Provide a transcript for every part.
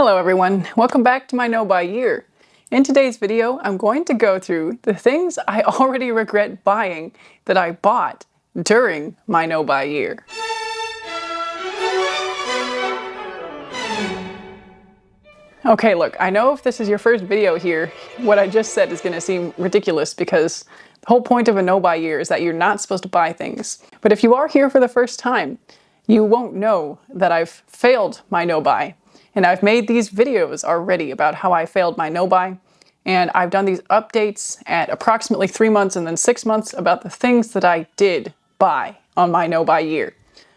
Hello everyone, welcome back to my No Buy Year. In today's video, I'm going to go through the things I already regret buying that I bought during my No Buy Year. Okay, look, I know if this is your first video here, what I just said is going to seem ridiculous because the whole point of a No Buy Year is that you're not supposed to buy things. But if you are here for the first time, you won't know that I've failed my no buy. And I've made these videos already about how I failed my no buy. And I've done these updates at approximately 3 months and then 6 months about the things that I did buy on my no buy year.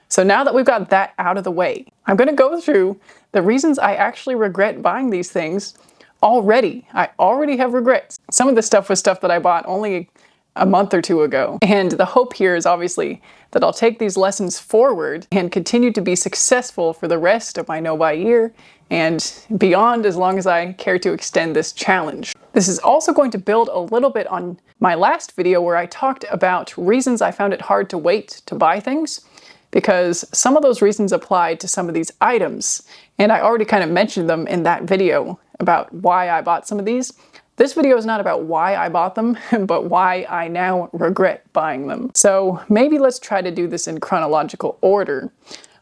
So now that we've got that out of the way, I'm going to go through the reasons I actually regret buying these things already. I already have regrets. Some of this stuff was stuff that I bought only a month or two ago. And the hope here is obviously that I'll take these lessons forward and continue to be successful for the rest of my no buy year and beyond, as long as I care to extend this challenge. This is also going to build a little bit on my last video where I talked about reasons I found it hard to wait to buy things, because some of those reasons applied to some of these items. And I already kind of mentioned them in that video about why I bought some of these. This video is not about why I bought them, but why I now regret buying them. So maybe let's try to do this in chronological order.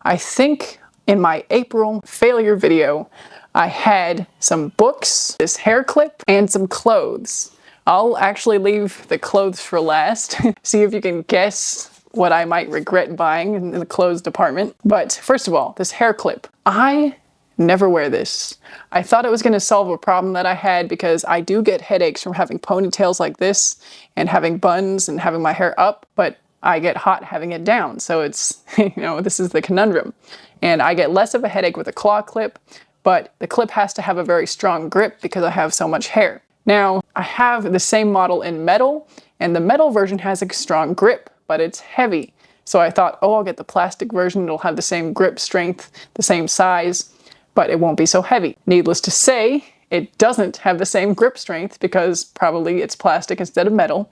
I think in my April failure video, I had some books, this hair clip, and some clothes. I'll actually leave the clothes for last. See if you can guess what I might regret buying in the clothes department. But first of all, this hair clip. I never wear this. I thought it was going to solve a problem that I had because I do get headaches from having ponytails like this and having buns and having my hair up, but I get hot having it down. So it's, this is the conundrum. And I get less of a headache with a claw clip, but the clip has to have a very strong grip because I have so much hair. Now, I have the same model in metal, and the metal version has a strong grip, but it's heavy. So I thought, oh, I'll get the plastic version. It'll have the same grip strength, the same size, but it won't be so heavy. Needless to say, it doesn't have the same grip strength because probably it's plastic instead of metal.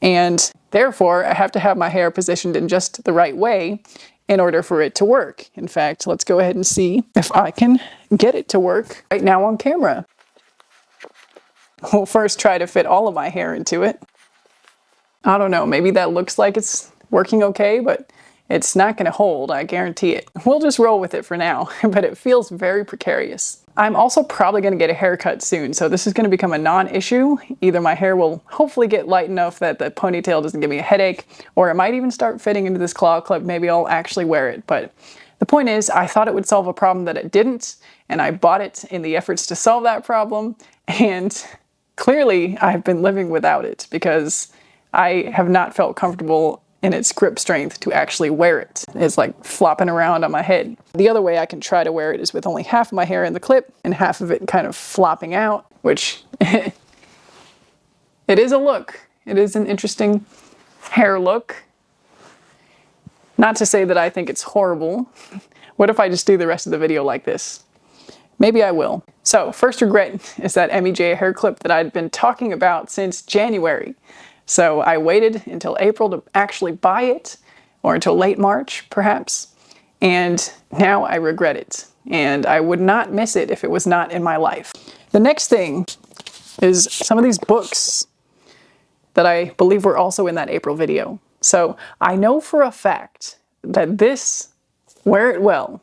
And therefore, I have to have my hair positioned in just the right way in order for it to work. In fact, let's go ahead and see if I can get it to work right now on camera. We'll first try to fit all of my hair into it. I don't know, maybe that looks like it's working okay, but it's not going to hold, I guarantee it. We'll just roll with it for now, but it feels very precarious. I'm also probably going to get a haircut soon, so this is going to become a non-issue. Either my hair will hopefully get light enough that the ponytail doesn't give me a headache, or it might even start fitting into this claw clip. Maybe I'll actually wear it, but the point is, I thought it would solve a problem that it didn't, and I bought it in the efforts to solve that problem, and clearly I've been living without it because I have not felt comfortable in its grip strength to actually wear it. It's like flopping around on my head. The other way I can try to wear it is with only half of my hair in the clip and half of it kind of flopping out, which it is a look. It is an interesting hair look. Not to say that I think it's horrible. What if I just do the rest of the video like this? Maybe I will. So first regret is that MEJ hair clip that I'd been talking about since January. So I waited until April to actually buy it, or until late March, perhaps, and now I regret it, and I would not miss it if it was not in my life. The next thing is some of these books that I believe were also in that April video. So I know for a fact that this, Wear It Well,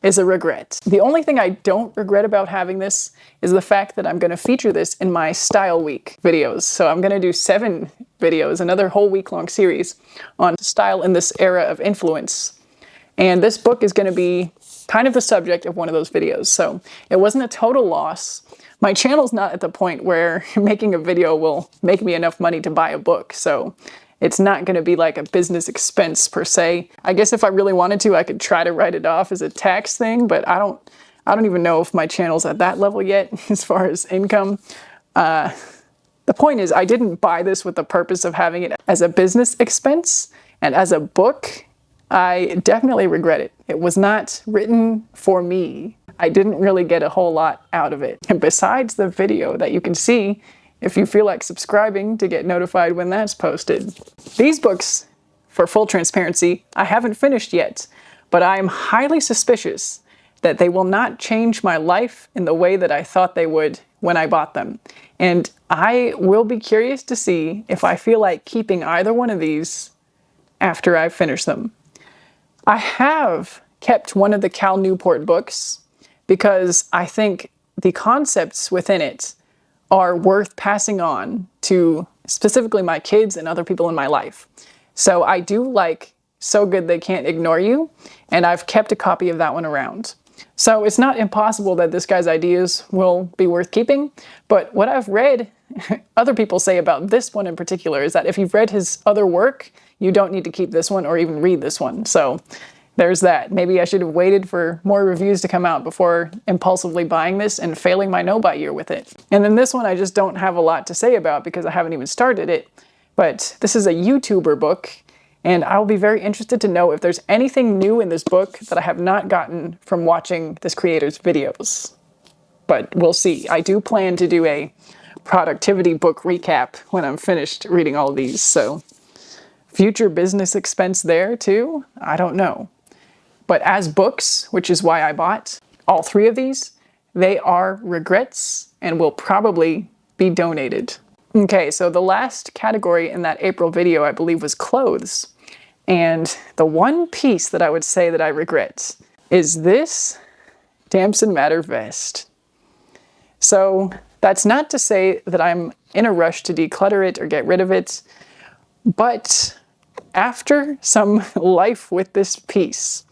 is a regret. The only thing I don't regret about having this is the fact that I'm going to feature this in my Style Week videos. So I'm going to do 7 videos, another whole week-long series on style in this era of influence. And this book is going to be kind of the subject of one of those videos. So it wasn't a total loss. My channel's not at the point where making a video will make me enough money to buy a book. So it's not going to be like a business expense per se. I guess if I really wanted to, I could try to write it off as a tax thing, but I don't even know if my channel's at that level yet as far as income. The point is, I didn't buy this with the purpose of having it as a business expense, and as a book, I definitely regret it. It was not written for me. I didn't really get a whole lot out of it. And besides the video that you can see, if you feel like subscribing to get notified when that's posted. These books, for full transparency, I haven't finished yet, but I am highly suspicious that they will not change my life in the way that I thought they would when I bought them. And I will be curious to see if I feel like keeping either one of these after I've finished them. I have kept one of the Cal Newport books because I think the concepts within it are worth passing on to specifically my kids and other people in my life. So I do like So Good They Can't Ignore You, and I've kept a copy of that one around. So it's not impossible that this guy's ideas will be worth keeping, but what I've read other people say about this one in particular is that if you've read his other work, you don't need to keep this one or even read this one. So there's that. Maybe I should have waited for more reviews to come out before impulsively buying this and failing my no-buy year with it. And then this one I just don't have a lot to say about because I haven't even started it. But this is a YouTuber book, and I'll be very interested to know if there's anything new in this book that I have not gotten from watching this creator's videos. But we'll see. I do plan to do a productivity book recap when I'm finished reading all of these, so future business expense there too? I don't know. But as books, which is why I bought all three of these, they are regrets and will probably be donated. Okay, so the last category in that April video, I believe, was clothes. And the one piece that I would say that I regret is this Damson Matter vest. So that's not to say that I'm in a rush to declutter it or get rid of it, but after some life with this piece,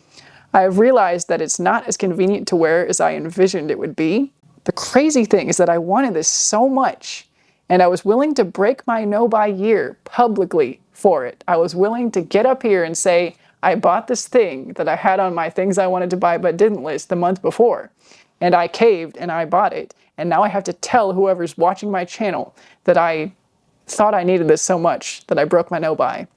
I have realized that it's not as convenient to wear as I envisioned it would be. The crazy thing is that I wanted this so much, and I was willing to break my no-buy year publicly for it. I was willing to get up here and say, I bought this thing that I had on my things I wanted to buy but didn't list the month before. And I caved and I bought it. And now I have to tell whoever's watching my channel that I thought I needed this so much that I broke my no-buy.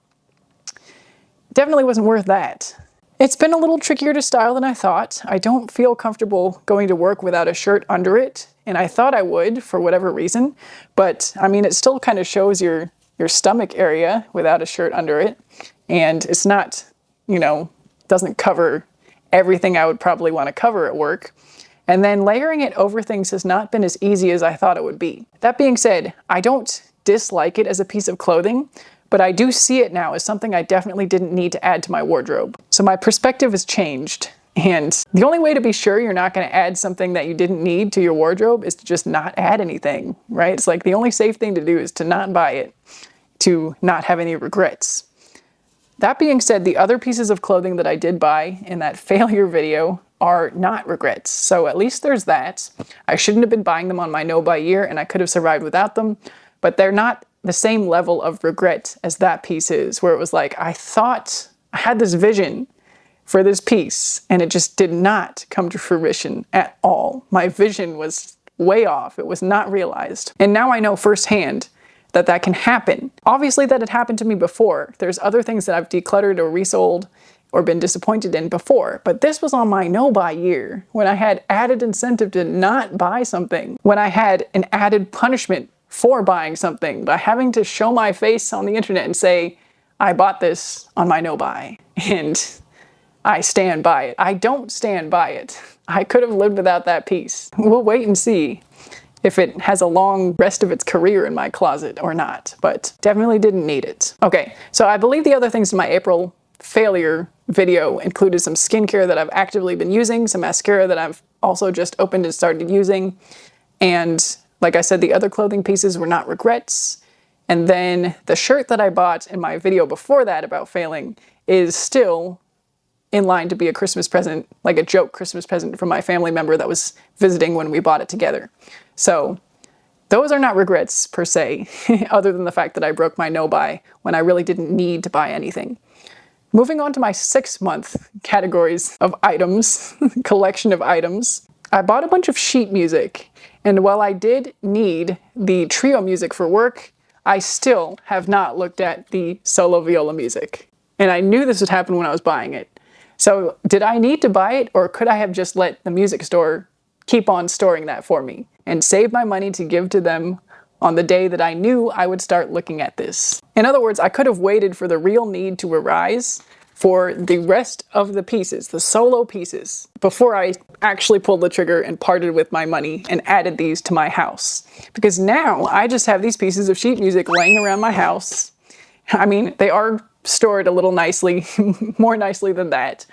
Definitely wasn't worth that. It's been a little trickier to style than I thought. I don't feel comfortable going to work without a shirt under it, and I thought I would for whatever reason, but I mean, it still kind of shows your stomach area without a shirt under it, and it's not, doesn't cover everything I would probably want to cover at work. And then layering it over things has not been as easy as I thought it would be. That being said, I don't dislike it as a piece of clothing, but I do see it now as something I definitely didn't need to add to my wardrobe. So my perspective has changed, and the only way to be sure you're not going to add something that you didn't need to your wardrobe is to just not add anything, right? It's like the only safe thing to do is to not buy it, to not have any regrets. That being said, the other pieces of clothing that I did buy in that failure video are not regrets. So at least there's that. I shouldn't have been buying them on my no-buy year, and I could have survived without them, but they're not the same level of regret as that piece is, where it was like, I thought I had this vision for this piece, and it just did not come to fruition at all. My vision was way off. It was not realized. And now I know firsthand that that can happen. Obviously that had happened to me before. There's other things that I've decluttered or resold or been disappointed in before, but this was on my no-buy year, when I had added incentive to not buy something, when I had an added punishment for buying something by having to show my face on the internet and say, I bought this on my no-buy, and I stand by it. I don't stand by it. I could have lived without that piece. We'll wait and see if it has a long rest of its career in my closet or not, but definitely didn't need it. Okay, so I believe the other things in my April failure video included some skincare that I've actively been using, some mascara that I've also just opened and started using, and like I said, the other clothing pieces were not regrets. And then the shirt that I bought in my video before that about failing is still in line to be a Christmas present, like a joke Christmas present from my family member that was visiting when we bought it together. So those are not regrets per se, other than the fact that I broke my no-buy when I really didn't need to buy anything. Moving on to my 6-month categories of items, collection of items, I bought a bunch of sheet music. And while I did need the trio music for work, I still have not looked at the solo viola music. And I knew this would happen when I was buying it. So did I need to buy it, or could I have just let the music store keep on storing that for me and save my money to give to them on the day that I knew I would start looking at this? In other words, I could have waited for the real need to arise for the rest of the pieces, the solo pieces, before I actually pulled the trigger and parted with my money and added these to my house. Because now I just have these pieces of sheet music laying around my house. I mean, they are stored a little nicely, more nicely than that.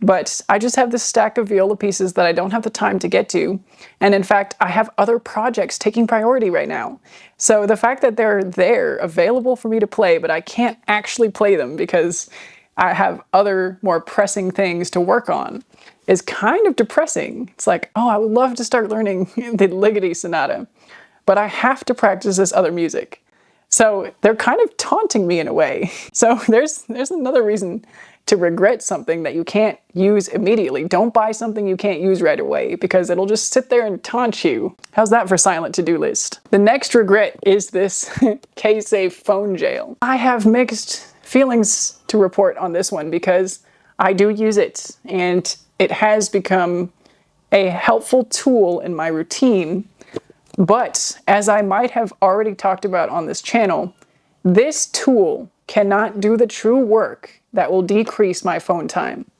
But I just have this stack of viola pieces that I don't have the time to get to. And in fact, I have other projects taking priority right now. So the fact that they're there, available for me to play, but I can't actually play them because I have other more pressing things to work on, is kind of depressing. It's like, oh, I would love to start learning the Ligeti Sonata, but I have to practice this other music. So they're kind of taunting me in a way. So there's another reason to regret something that you can't use immediately. Don't buy something you can't use right away because it'll just sit there and taunt you. How's that for silent to-do list? The next regret is this K-Safe phone jail. I have mixed feelings to report on this one because I do use it and it has become a helpful tool in my routine. But as I might have already talked about on this channel, this tool cannot do the true work that will decrease my phone time.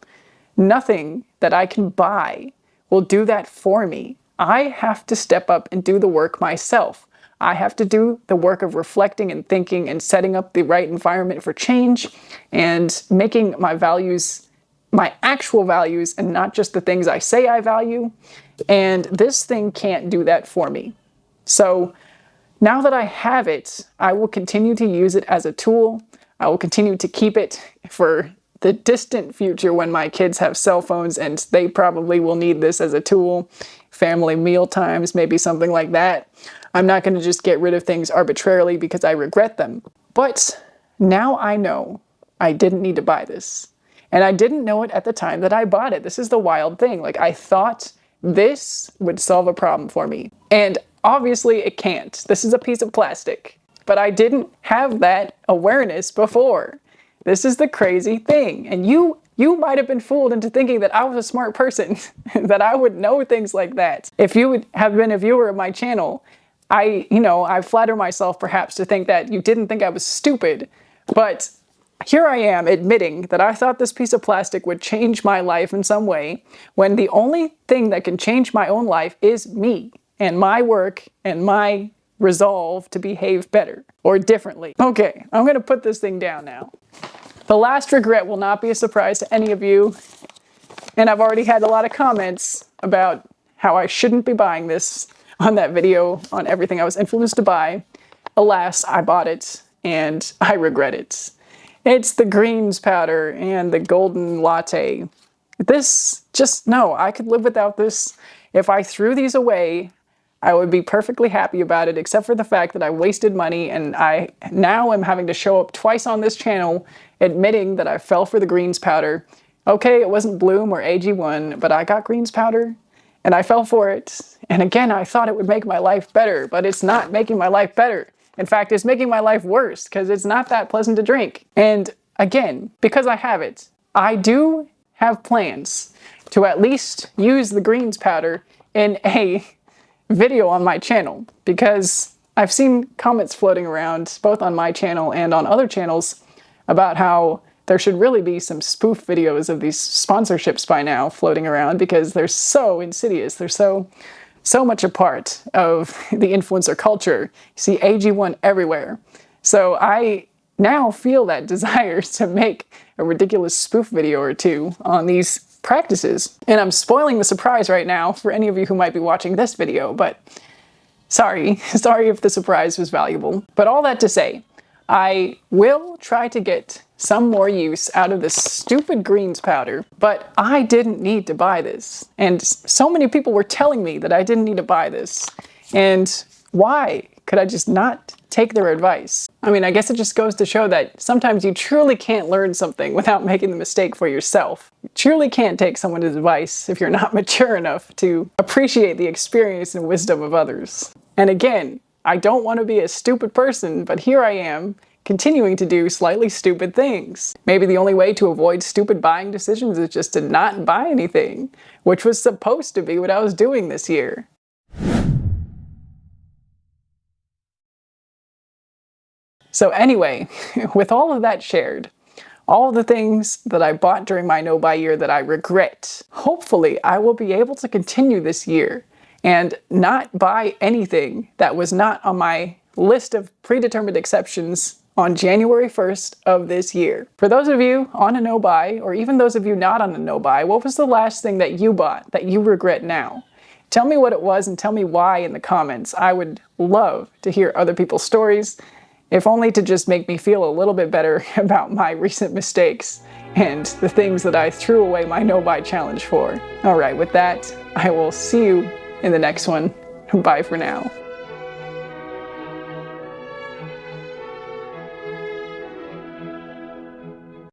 Nothing that I can buy will do that for me. I have to step up and do the work myself. I have to do the work of reflecting and thinking and setting up the right environment for change and making my values my actual values and not just the things I say I value. And this thing can't do that for me. So now that I have it, I will continue to use it as a tool. I will continue to keep it for the distant future when my kids have cell phones and they probably will need this as a tool. Family meal times, maybe something like that. I'm not going to just get rid of things arbitrarily because I regret them. But now I know I didn't need to buy this. And I didn't know it at the time that I bought it. This is the wild thing. Like, I thought this would solve a problem for me. And obviously it can't. This is a piece of plastic. But I didn't have that awareness before. This is the crazy thing. And you might have been fooled into thinking that I was a smart person, that I would know things like that. If you would have been a viewer of my channel, I flatter myself perhaps to think that you didn't think I was stupid. But here I am admitting that I thought this piece of plastic would change my life in some way, when the only thing that can change my own life is me and my work and my resolve to behave better or differently. Okay, I'm gonna put this thing down now. The last regret will not be a surprise to any of you, and I've already had a lot of comments about how I shouldn't be buying this on that video on everything I was influenced to buy. Alas, I bought it and I regret it. It's the greens powder and the golden latte. No, I could live without this. If I threw these away, I would be perfectly happy about it, except for the fact that I wasted money and I now am having to show up twice on this channel admitting that I fell for the greens powder. Okay, it wasn't Bloom or AG1, but I got greens powder and I fell for it. And again, I thought it would make my life better, but it's not making my life better. In fact, it's making my life worse because it's not that pleasant to drink. And again, because I have it, I do have plans to at least use the greens powder in a video on my channel, because I've seen comments floating around both on my channel and on other channels about how there should really be some spoof videos of these sponsorships by now floating around because they're so insidious. They're so much a part of the influencer culture. You see AG1 everywhere. So I now feel that desire to make a ridiculous spoof video or two on these practices. And I'm spoiling the surprise right now for any of you who might be watching this video, but sorry if the surprise was valuable. But all that to say, I will try to get some more use out of this stupid greens powder, but I didn't need to buy this. And so many people were telling me that I didn't need to buy this. And why could I just not take their advice? I mean, I guess it just goes to show that sometimes you truly can't learn something without making the mistake for yourself. You truly can't take someone's advice if you're not mature enough to appreciate the experience and wisdom of others. And again, I don't want to be a stupid person, but here I am, continuing to do slightly stupid things. Maybe the only way to avoid stupid buying decisions is just to not buy anything, which was supposed to be what I was doing this year. So anyway, with all of that shared, all the things that I bought during my no-buy year that I regret. Hopefully, I will be able to continue this year and not buy anything that was not on my list of predetermined exceptions on January 1st of this year. For those of you on a no-buy, or even those of you not on a no-buy, what was the last thing that you bought that you regret now? Tell me what it was and tell me why in the comments. I would love to hear other people's stories, if only to just make me feel a little bit better about my recent mistakes and the things that I threw away my no-buy challenge for. Alright, with that, I will see you in the next one. Bye for now.